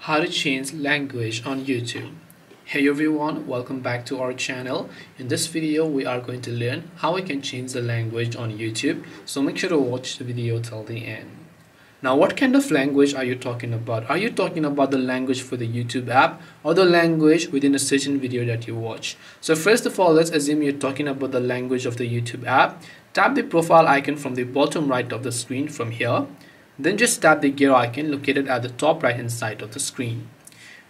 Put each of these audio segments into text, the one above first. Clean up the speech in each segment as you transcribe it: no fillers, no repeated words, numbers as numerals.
How to change language on YouTube. Hey everyone, welcome back to our channel. In this video we are going to learn how we can change the language on YouTube, so make sure to watch the video till the end. Now, what kind of language are you talking about? Are you talking about the language for the YouTube app or the language within a certain video that you watch? So first of all, let's assume you're talking about the language of the YouTube app. Tap the profile icon from the bottom right of the screen from here. Then just tap the gear icon located at the top right hand side of the screen.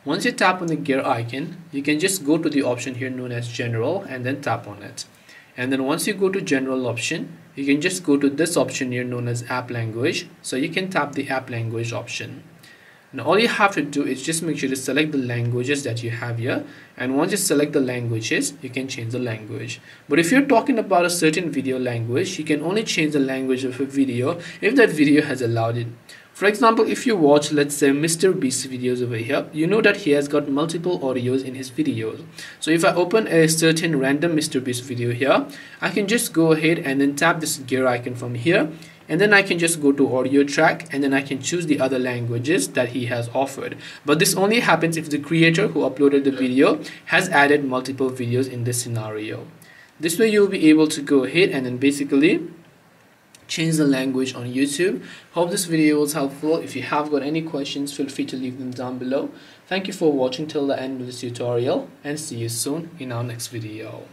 Once you tap on the gear icon, you can just go to the option here known as General and then tap on it. And then once you go to General option, you can just go to this option here known as App Language. So you can tap the App Language option. Now all you have to do is just make sure to select the languages that you have here, and once you select the languages, you can change the language. But if you're talking about a certain video language, you can only change the language of a video if that video has allowed it. For example, if you watch, let's say, Mr. Beast videos over here, you know that he has got multiple audios in his videos. So if I open a certain random Mr. Beast video here, I can just go ahead and then tap this gear icon from here, and then I can just go to audio track, and then I can choose the other languages that he has offered. But this only happens if the creator who uploaded the video has added multiple videos in this scenario. This way you'll be able to go ahead and then basically change the language on YouTube. Hope this video was helpful. If you have got any questions, feel free to leave them down below. Thank you for watching till the end of this tutorial, and see you soon in our next video.